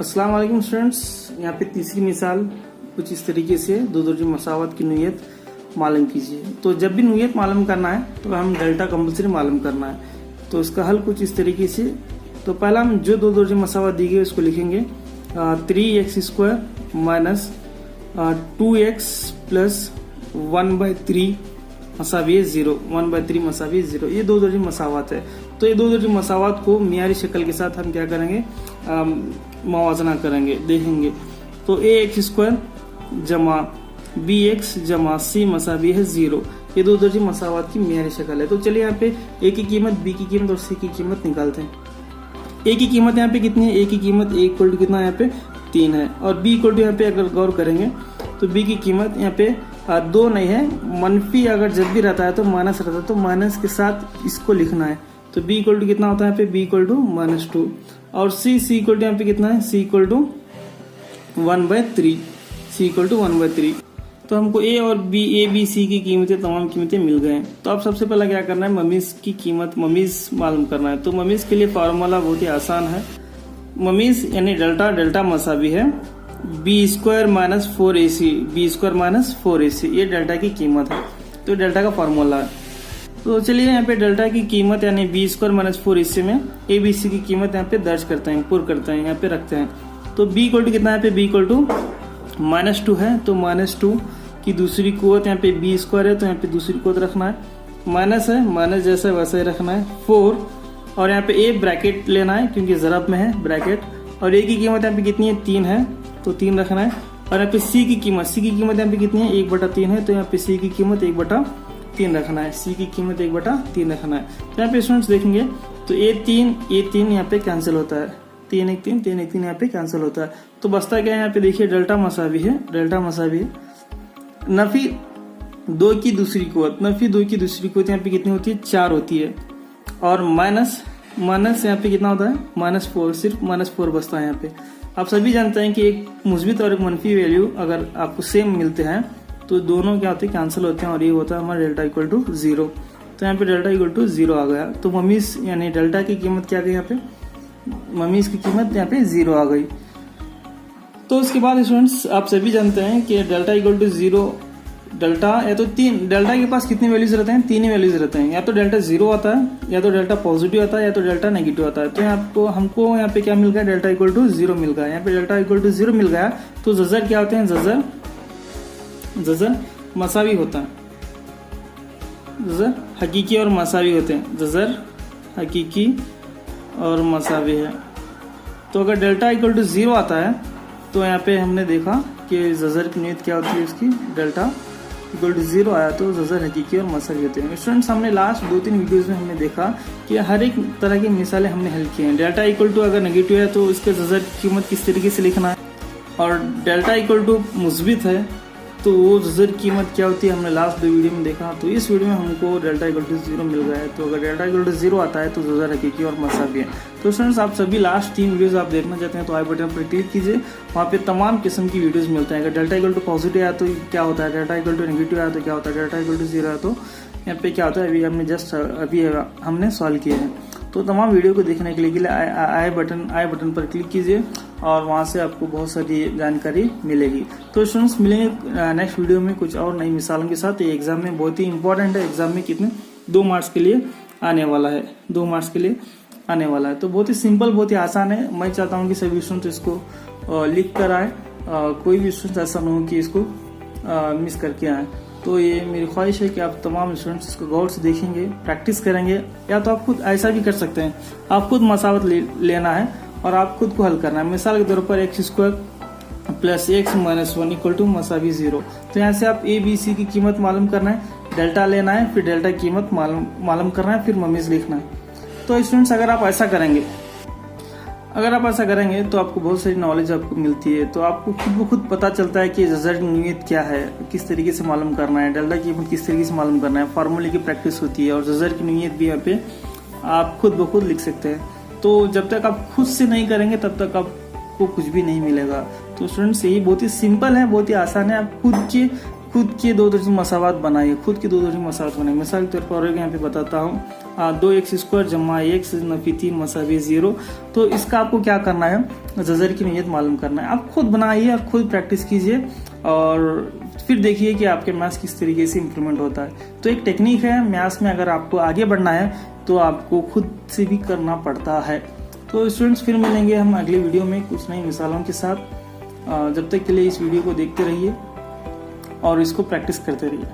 अस्सलाम वालेकुम स्टूडेंट्स। यहाँ पे तीसरी मिसाल कुछ इस तरीके से दो दर्जे मसावत की नोयत मालूम कीजिए। तो जब भी नोयत मालूम करना है तो हम डेल्टा कंपल्सरी मालूम करना है। तो इसका हल कुछ इस तरीके से, तो पहला हम जो दो दर्जे मसावत दी गई उसको लिखेंगे 3x² माइनस 2x प्लस 1/3 मसावी 0, 1/3 मसावी 0। ये दो दर्जे मसावत है। तो ये दो दर्जे मसावत को मियारी शक्ल के साथ हम क्या करेंगे, मवाजना करेंगे, देखेंगे। तो ax² जमा bx जमा c मसावी है 0। ये दो दर्जे मसावत की मियारी शक्ल है। तो चलिए यहाँ पे a की कीमत, b की कीमत और c की कीमत निकालते हैं। a की कीमत यहाँ पे कितनी है, a की कीमत a इक्वल टू कितना यहाँ पे 3 है, और b इक्वल टू यहाँ पे अगर गौर करेंगे तो b की कीमत यहाँ पे 2 नहीं है, मनफी अगर जब भी रहता है तो माइनस रहता है, तो माइनस के साथ इसको लिखना है। तो b इक्वल टू कितना होता है यहाँ पे, b इक्वल टू -2, और c इक्वल टू यहाँ पे कितना है, c equal to 1/3, c equal to 1/3। तो हमको a और b c की कीमतें, तमाम कीमतें मिल गए। तो अब सबसे पहला क्या करना है, ममीज की कीमत, ममीज मालूम करना है। तो ममीज के लिए फार्मूला बहुत ही आसान है। ममीज यानी डेल्टा मसावी है b² minus 4ac, b² minus 4ac, ये डेल्टा की कीमत है। तो डेल्टा का फार्मूला है। तो चलिए यहाँ पे डेल्टा की कीमत यानी b² माइनस 4ac में abc की कीमत यहाँ पे दर्ज करते हैं, पुर करते हैं, यहाँ पे रखते हैं। तो b इक्वल टू कितना है, यहाँ पे b इक्वल टू -2 है। तो -2 की दूसरी कुवत यहाँ पे b² है, तो यहाँ पे दूसरी कुवत रखना है, माइनस है, माइनस जैसा वैसा ही रखना है 4, और यहाँ पे a ब्रैकेट लेना है क्योंकि ज़रब में है ब्रैकेट, और a की कीमत यहाँ पे कितनी है, 3 है, तो 3 रखना है। और यहाँ पे c की कीमत यहाँ पे कितनी है, 1/3 है, तो यहाँ पे c की कीमत 1/3 रखना है, c की कीमत 1/3 रखना है। तो यहाँ पे स्टूडेंट्स देखेंगे तो a3 यहाँ पे कैंसिल होता है, 3 1 3 3 1 3 यहाँ पे कैंसिल होता है। तो बचता क्या है, यहाँ पे देखिए डेल्टा मसावी है, नफी 2 की दूसरी कुवत, यहाँ पे कितनी होती है, 4 होती है, और माइनस यहाँ पे कितना होता है, -4, सिर्फ -4 बचता है यहाँ पे। आप सभी जानते हैं कि एक मुस्बित और एक मनफी वैल्यू अगर आपको सेम मिलते हैं तो दोनों क्या होते हैं, कैंसिल होते हैं, और ये होता है हमारा डेल्टा इक्वल टू 0। तो यहाँ पे डेल्टा इक्वल टू 0 आ गया। तो ममीज यानी डेल्टा की कीमत क्या गई, यहाँ पे ममीज की कीमत यहाँ पे 0 आ गई। तो उसके बाद स्टूडेंट्स आप सभी जानते हैं कि डेल्टा इक्वल टू 0, डेल्टा या तो डेल्टा के पास कितनी वैल्यूज रहते हैं, 3 ही वैल्यूज रहते हैं, या तो डेल्टा 0 आता है, या तो डेल्टा पॉजिटिव आता है, या तो डेल्टा नेगेटिव आता है। तो हमको यहाँ पे क्या मिल गया, डेल्टा इक्वल टू 0 मिल गया। यहाँ पे डेल्टा इक्वल टू 0 मिल गया, तो जजर क्या होते हैं, जजर मसावी होता है, जजर हकीकी और मसावी होते हैं, जजर हकीकी और मसावी है। तो अगर डेल्टा इक्वल टू 0 आता है तो यहाँ पे हमने देखा कि जजर की नीयत क्या होती है उसकी, डेल्टा इक्वल टू 0 आया तो जजर हकीकी और मसावी होते हैं। स्टूडेंट्स हमने लास्ट 2-3 वीडियोस में हमने देखा कि हर एक तरह की मिसालें हमने हल की हैं। डेल्टा इक्वल टू अगर नेगेटिव है तो इसके जजर की कीमत किस तरीके से लिखना है, और डेल्टा इक्वल टू मुस्बित है तो वो जजर कीमत क्या होती है, हमने लास्ट 2 वीडियो में देखा। तो इस वीडियो में हमको डेल्टा इक्वल टू 0 मिल गया है। तो अगर डेल्टा इक्वल टू 0 आता है तो जजर हकीकी और मसावी है। तो स्टूडेंट्स आप सभी लास्ट 3 वीडियोस आप देखना चाहते हैं तो आई बटन पर क्लिक कीजिए, वहाँ पे तमाम किस्म की वीडियोस मिलते हैं। अगर डेल्टा इक्वल टू पॉजिटिव आया तो क्या होता है, डेल्टा इक्वल टू नेगेटिव आया तो क्या होता है, डेल्टा इक्वल टू 0 आया तो यहाँ पे क्या होता है, अभी हमने सॉल्व किए हैं। तो तमाम वीडियो को देखने के लिए आई बटन पर क्लिक कीजिए, और वहाँ से आपको बहुत सारी जानकारी मिलेगी। तो स्टूडेंट्स मिलेंगे नेक्स्ट वीडियो में कुछ और नई मिसालों के साथ। ये एग्जाम में बहुत ही इंपॉर्टेंट है, एग्जाम में कितने 2 मार्क्स के लिए आने वाला है, 2 मार्क्स के लिए आने वाला है। तो बहुत ही सिंपल, बहुत ही आसान है। मैं चाहता हूँ कि सभी स्टूडेंट्स इसको लिख कर आए, कोई भी स्टूडेंट ऐसा ना हो कि इसको मिस करके आए। तो ये मेरी ख्वाहिश है कि आप तमाम स्टूडेंट्स इसको गौर से देखेंगे, प्रैक्टिस करेंगे, या तो आप खुद ऐसा भी कर सकते हैं, आप खुद मसावत लेना है और आप खुद को हल करना है। मिसाल के तौर पर x² plus x minus 1 equal to मसावी 0। तो यहाँ से आप a b c की कीमत मालूम करना है, डेल्टा लेना है, फिर डेल्टा की कीमत मालूम करना है, फिर ममीज लिखना है। तो स्टूडेंट्स अगर आप ऐसा करेंगे तो आपको बहुत सारी नॉलेज आपको मिलती है। तो आपको खुद ब खुद पता चलता है कि जजर की नीयत क्या है, किस तरीके से मालूम करना है, डेल्टा की कीमत किस तरीके से मालूम करना है, फार्मूले की प्रैक्टिस होती है, और जजर की नीयत भी यहाँ पे आप खुद ब खुद लिख सकते हैं। तो जब तक आप खुद से नहीं करेंगे तब तक आपको कुछ भी नहीं मिलेगा। तो स्टूडेंट्स यही बहुत ही सिंपल है, बहुत ही आसान है। आप खुद के खुद के दो दर्जन मसावात बनाइए, खुद के दो दर्जन मसावात बनाइए। मिसाल के तौर पर यहाँ पे बताता हूँ, 2x² जमा x नफी 3 मसावी 0। तो इसका आपको क्या करना है, ज़ज़र की नीयत मालूम करना है। आप खुद बनाइए और खुद प्रैक्टिस कीजिए और फिर देखिए कि आपके मैथ्स किस तरीके से इम्प्लीमेंट होता है। तो एक टेक्निक है मैथ्स में, अगर आपको आगे बढ़ना है तो आपको खुद से भी करना पड़ता है। तो स्टूडेंट्स फिर मिलेंगे हम अगली वीडियो में कुछ नई मिसालों के साथ। जब तक के लिए इस वीडियो को देखते रहिए और इसको प्रैक्टिस करते रहिए।